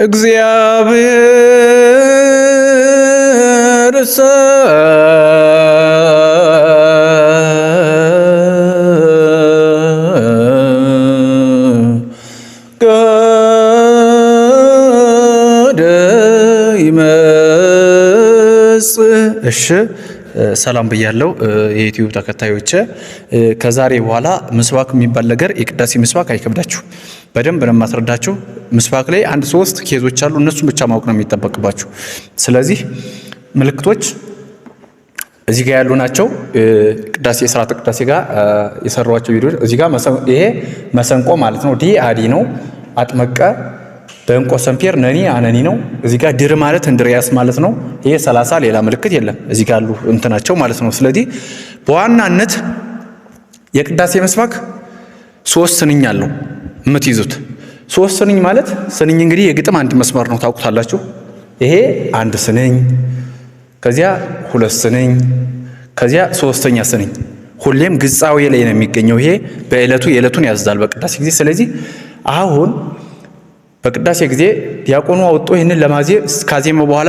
እግዚአብሔር እሺ ሰላም ብያለሁ የዩቲዩብ ተከታዮች። ከዛሬ በኋላ ምስባክ የሚባል ነገር የቅዳሴ ምስባክ አይከብዳችሁ፣ በደንብ ነው የማስረዳችሁ። ምስባክ ላይ አንድ ሶስት ኬዞች አሉ፣ እነሱን ብቻ ማወቅ ነው የሚጠበቅባችሁ። ስለዚህ ምልክቶች እዚህ ጋር ያሉ ናቸው። ቅዳሴ ስርዓተ ቅዳሴ ጋር የሰራኋቸው ቪዲዮ እዚህ ጋር ይሄ መሰንቆ ማለት ነው። ዲ አዲ ነው። አጥመቀ በእንቆ ሰምፔር ነኒ አነኒ ነው። እዚህ ጋር ድር ማለት እንድሪያስ ማለት ነው። ይሄ 30 ሌላ ምልክት የለም። እዚህ ጋር ያሉ እንትናቸው ማለት ነው። ስለዚህ በዋናነት የቅዳሴ ምስባክ 3 ስንኝ አለው የምትይዙት። 3 ስንኝ ማለት ስንኝ እንግዲህ የግጥም አንድ መስመር ነው ታውቁታላችሁ። ይሄ አንድ ስንኝ፣ ከዚያ 2 ስንኝ፣ ከዚያ 3ኛ ስንኝ። ሁሌም ግጻዌ ላይ ነው የሚገኘው። ይሄ በእለቱ የእለቱን ያዝዛል በቅዳሴ ጊዜ። ስለዚህ አሁን በቅዳሴ ጊዜ ዲያቆኑ አውጥቶ ይህንን ለማዜም ካዜመ በኋላ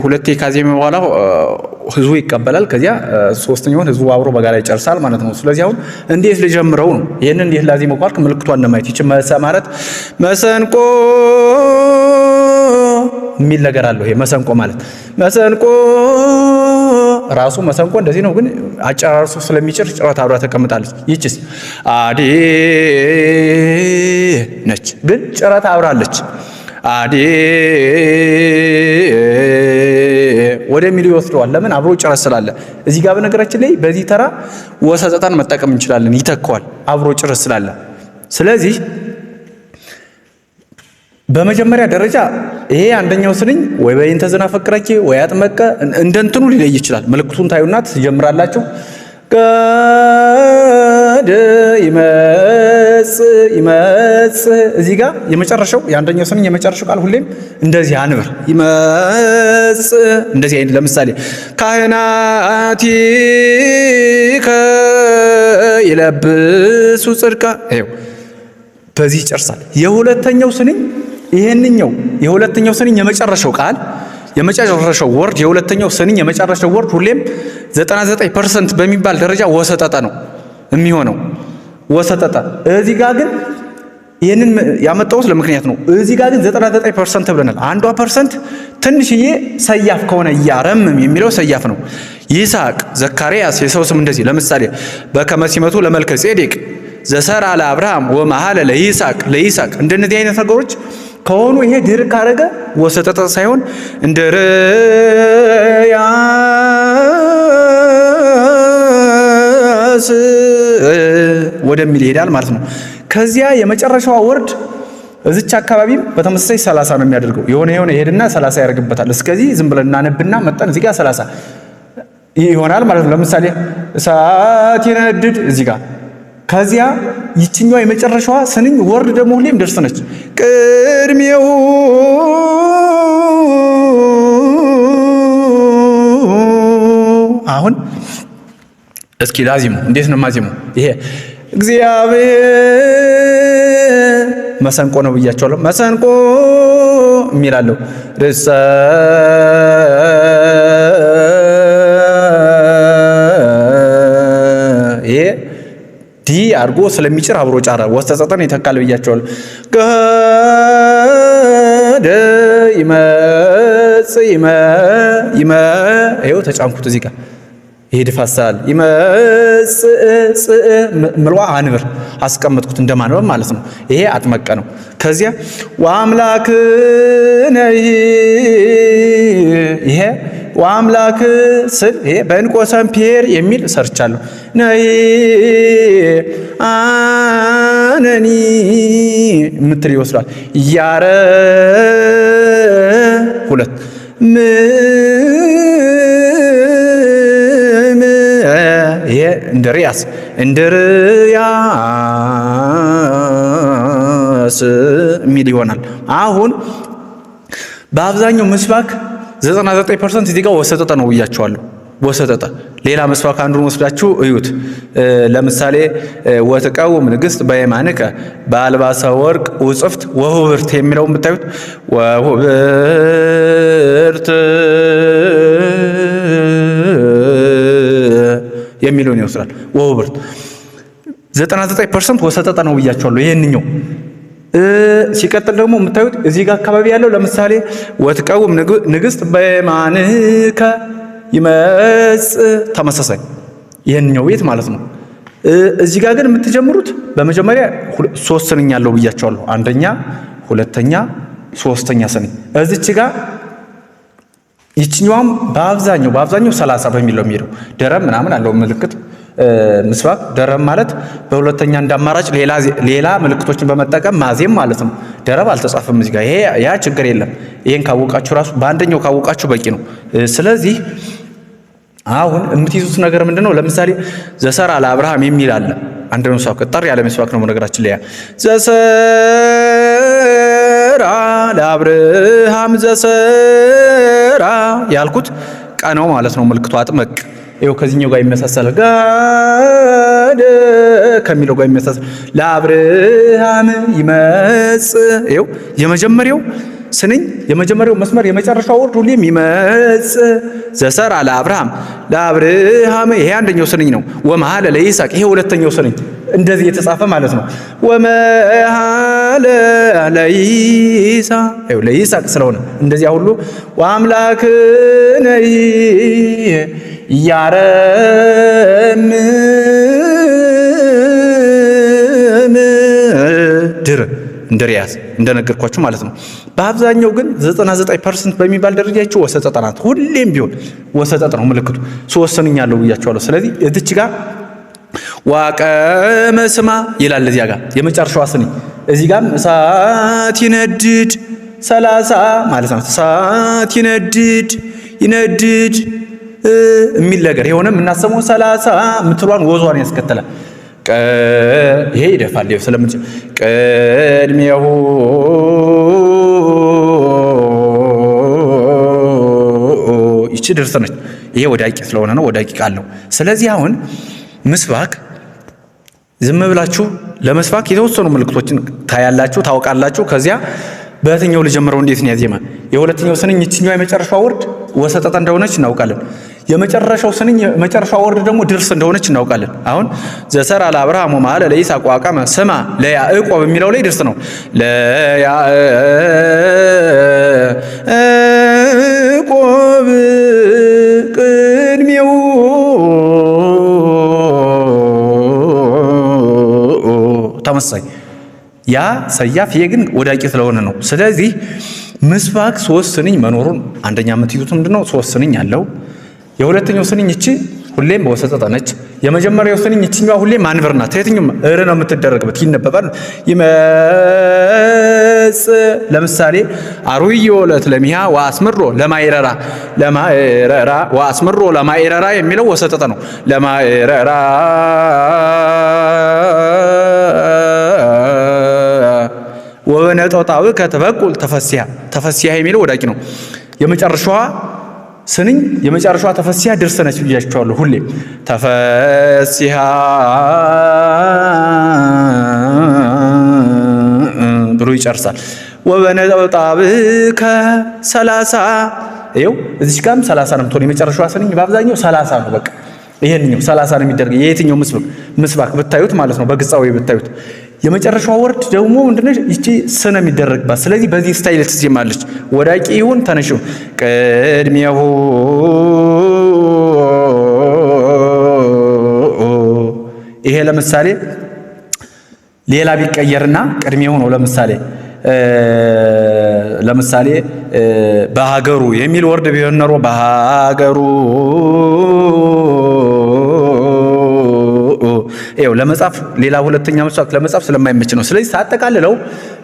ሁለቴ ካዜመ በኋላ ህዝቡ ይቀበላል። ከዚያ 3ኛውን ህዝቡ አብሮ በጋራ ይጨርሳል ማለት ነው። ስለዚህ አሁን እንዴት ልጀምረው ነው? ይህንን እንዴት ላዜመው ካልክ ምልክቷን ለማየት ይች ማለት መሰንቆ የሚል ነገር አለው። ይሄ መሰንቆ ማለት መሰንቆ ራሱ መሰንቆ እንደዚህ ነው፣ ግን አጨራርሱ ስለሚጭር ጭረት አብራ ተቀምጣለች። ይችስ አዲ ነች፣ ግን ጭረት አብራለች። አዲ ወደሚል ይወስደዋል። ለምን? አብሮ ጭረት ስላለ። እዚህ ጋር በነገራችን ላይ በዚህ ተራ ወሰጠታን መጠቀም እንችላለን፣ ይተካዋል አብሮ ጭረት ስላለ። ስለዚህ በመጀመሪያ ደረጃ ይሄ አንደኛው ስንኝ ወይ በእንተ ዝናፈቅረኪ ወይ አጥመቀ እንደንትኑ ሊለይ ይችላል። ምልክቱን ታዩና ትጀምራላችሁ። ቀደ ይመጽ እዚህ ጋር የመጨረሻው የአንደኛው ስንኝ የመጨረሻው ቃል ሁሌም እንደዚህ አንብር ይመጽ እንደዚህ አይነት። ለምሳሌ ካህናቲከ ይለብሱ ጽድቃ ይኸው በዚህ ይጨርሳል። የሁለተኛው ስንኝ ይሄንኛው የሁለተኛው ስንኝ የመጨረሻው ቃል የመጨረሻው ወርድ የሁለተኛው ስንኝ የመጨረሻው ወርድ ሁሌም 99% በሚባል ደረጃ ወሰጠጠ ነው የሚሆነው። ወሰጠጠ እዚህ ጋር ግን ይሄንን ያመጣሁት ለምክንያት ነው። እዚህ ጋር ግን 99% ብለናል። አንዷ ፐርሰንት ትንሽዬ ሰያፍ ከሆነ ያረምም የሚለው ሰያፍ ነው። ይስሐቅ፣ ዘካርያስ የሰው ስም እንደዚህ ለምሳሌ በከመ ሲመቱ ለመልከ ጼዴቅ ዘሰራ ለአብርሃም ወመሐለ ለይስሐቅ እንደነዚህ አይነት ነገሮች ከሆኑ ይሄ ድር ካረገ ወሰጠጠ ሳይሆን እንደ ርያስ ወደሚል ይሄዳል ማለት ነው። ከዚያ የመጨረሻዋ ወርድ እዚች አካባቢም በተመሳሳይ 30 ነው የሚያደርገው። የሆነ ይሄድና 30 ያደርግበታል። እስከዚህ ዝም ብለን እናነብና መጠን እዚህ ጋር 30 ይሆናል ማለት ነው። ለምሳሌ እሳት ይነድድ እዚህ ጋር ከዚያ ይችኛዋ የመጨረሻዋ ስንኝ ወርድ ደግሞ ሁሌም ደርስ ነች። ቅድሜው አሁን እስኪ ላዚሙ እንዴት ነው ማዚሙ? ይሄ እግዚአብሔር መሰንቆ ነው ብያቸዋለሁ። መሰንቆ የሚላለው ርዕሰ ይሄ ዲ አድርጎ ስለሚጭር አብሮ ጫራ ወስተጸጠን ይተካል ብያቸዋለሁ። ገደ ይመጽ ይኸው ተጫንኩት እዚህ ጋር ይሄ ድፋሳል ይመጽ ምልዋ አንብር አስቀመጥኩት እንደማንበብ ማለት ነው። ይሄ አጥመቀ ነው። ከዚያ ወአምላክ ነይ ይሄ ወአምላክ ስል ይሄ በእንቆ ሰምፔር የሚል ሰርቻለሁ። ነይ አነኒ የምትል ይወስዳል። ያረ ሁለት ይሄ እንድሪያስ የሚል ይሆናል። አሁን በአብዛኛው ምስባክ 99% እዚህ ጋር ወሰጠጠ ነው ብያቸዋለሁ። ወሰጠጠ። ሌላ ምስባክ አንዱን ወስዳችሁ እዩት። ለምሳሌ ወትቀውም ንግሥት በየማንከ በአልባሰ ወርቅ ውጽፍት ወሁብርት የሚለውን ብታዩት ወሁብርት የሚለውን ይወስዳል። ወሁብርት 99% ወሰጠጠ ነው ብያቸዋለሁ። ይሄንኛው ሲቀጥል ደግሞ የምታዩት እዚህ ጋር አካባቢ ያለው ለምሳሌ ወትቀውም ንግሥት በየማንከ ይመጽ ተመሳሳይ ይሄንኛው ቤት ማለት ነው። እዚህ ጋር ግን የምትጀምሩት በመጀመሪያ 3 ስንኝ ያለው ብያቸዋለሁ። አንደኛ፣ ሁለተኛ፣ ሶስተኛ ስንኝ እዚች ጋር ይችኛውም በአብዛኛው 30 በሚለው የሚሄደው ደረብ ምናምን አለው ምልክት ምስባክ ደረብ ማለት በሁለተኛ እንዳማራጭ ሌላ ምልክቶችን በመጠቀም ማዜም ማለት ነው። ደረብ አልተጻፈም እዚህ ጋር። ያ ችግር የለም። ይሄን ካወቃችሁ ራሱ በአንደኛው ካወቃችሁ በቂ ነው። ስለዚህ አሁን የምትይዙት ነገር ምንድነው? ለምሳሌ ዘሰራ ለአብርሃም የሚል አለ። አንድ ነው ሰው ቀጠር ያለ ምስባክ ነው ነገራችን ላይ ዘሰራ ለአብርሃም ዘሰራ ያልኩት ቀነው ማለት ነው። ምልክቱ አጥመቅ ይኸው ከዚህኛው ጋር ይመሳሰል ጋደ ከሚለው ጋር ይመሳሰል ለአብርሃም ይመጽ ይኸው የመጀመሪያው ስንኝ የመጀመሪያው መስመር የመጨረሻው ወርድ ሁሌም ይመጽ ዘሰራ ለአብርሃም ይሄ አንደኛው ስንኝ ነው። ወመሐለ ለይስሐቅ ይሄ ሁለተኛው ስንኝ እንደዚህ የተጻፈ ማለት ነው። ወመሐለ ለይስሐቅ ስለሆነ እንደዚያ ሁሉ ወአምላክነ ያረም ድር እንድሪያስ እንደነገርኳችሁ ማለት ነው። በአብዛኛው ግን 99% በሚባል ደረጃቸው ወሰጠጠ ናት። ሁሌም ቢሆን ወሰጠጠ ነው ምልክቱ። 3 ስንኝ ያለው ብያችኋለሁ። ስለዚህ እዚች ጋር ዋቀመ ስማ ይላል። እዚያ ጋር የመጨረሻዋ ስንኝ እዚህ ጋር እሳት ይነድድ 30 ማለት ነው። እሳት ይነድድ የሚል ነገር የሆነ የምናሰመው 30 የምትሏን ወዟን ያስከተላል። ይሄ ይደፋል ስለምን ቅድሜሁ ይቺ ድርስ ነች። ይሄ ወዳቂ ስለሆነ ነው። ወዳቂ ቃል ነው። ስለዚህ አሁን ምስባክ ዝም ብላችሁ ለመስባክ የተወሰኑ ምልክቶችን ታያላችሁ፣ ታውቃላችሁ። ከዚያ በየትኛው ልጀምረው እንዴት ነው ያዜማ? የሁለተኛው ስንኝ እቺኛው የመጨረሻው ወርድ ወሰጠጠ እንደሆነች እናውቃለን። የመጨረሻው ስንኝ የመጨረሻው ወርድ ደግሞ ድርስ እንደሆነች እናውቃለን። አሁን ዘሰራ ለአብርሃም ወመሐለ ለይስሐቅ ወአቀመ ስማ ለያዕቆብ የሚለው ላይ ድርስ ነው። ለያዕቆብ ቅድሜው ተመሳሳይ ያ ሰያፍ ይሄ ግን ወዳቂ ስለሆነ ነው። ስለዚህ ምስባክ 3 ስንኝ መኖሩን አንደኛ የምትይዙት ምንድነው? 3 ስንኝ አለው። የሁለተኛው ስንኝ እቺ ሁሌም በወሰጠጠ ነች። የመጀመሪያው ስንኝ እቺኛዋ ሁሌም አንብር ናት። የትኛው እር ነው የምትደረግበት ይነበባል። ይመጽ ለምሳሌ አሩዮ ለትለሚያ ወአስምሮ ለማይረራ ወአስምሮ ለማይረራ የሚለው ወሰጠጠ ነው። ለማይረራ ወበነጠጣው ከተበቁል ተፈሲያ የሚለው ወዳቂ ነው። የመጨረሻዋ ስንኝ የመጨረሻዋ ተፈሲያ ድርስ ነች ብያችኋለሁ። ሁሌ ተፈሲያ ብሎ ይጨርሳል። ወበነጠጣው ከ30 ይኸው እዚች ጋርም 30 ነው የምትሆን የመጨረሻዋ ስንኝ በአብዛኛው 30 ነው። በቃ ይሄንኛው 30 ነው የሚደረግ የየትኛው ምስባክ ብታዩት ማለት ነው። በግጻዊ ብታዩት የመጨረሻው ወርድ ደግሞ ምንድነው? እቺ ስነ የሚደረግባት። ስለዚህ በዚህ ስታይል ትዜማለች። ወዳቂ ይሁን ተነሽው ቅድሜሁ ይሄ ለምሳሌ ሌላ ቢቀየርና ቅድሜሁ ነው። ለምሳሌ በሀገሩ የሚል ወርድ ቢሆን ኖሮ በሀገሩ ይኸው ለመጻፍ ሌላ ሁለተኛ ምስባክ ለመጻፍ ስለማይመች ነው። ስለዚህ ሳጠቃልለው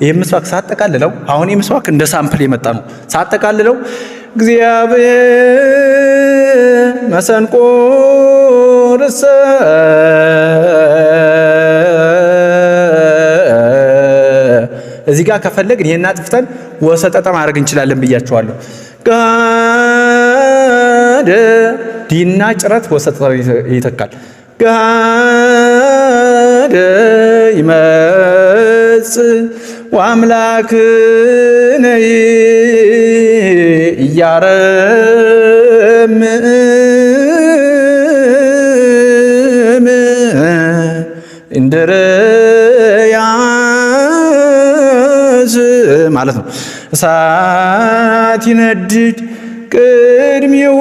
ይሄ ምስባክ ሳጠቃልለው አሁን ይሄ ምስባክ እንደ ሳምፕል የመጣ ነው። ሳጠቃልለው እግዚአብሔር መሰንቆ ርሰ እዚህ ጋር ከፈለግን ይሄን አጥፍተን ወሰጠጠ ማድረግ እንችላለን ብያቸዋለሁ። ጋደ ዲና ጭረት ወሰጠ ይተካል። ገሃደ ይመጽእ ወአምላክነ ኢያረምም እንድርያስ ማለት ነው። እሳት ይነድድ ቅድሜው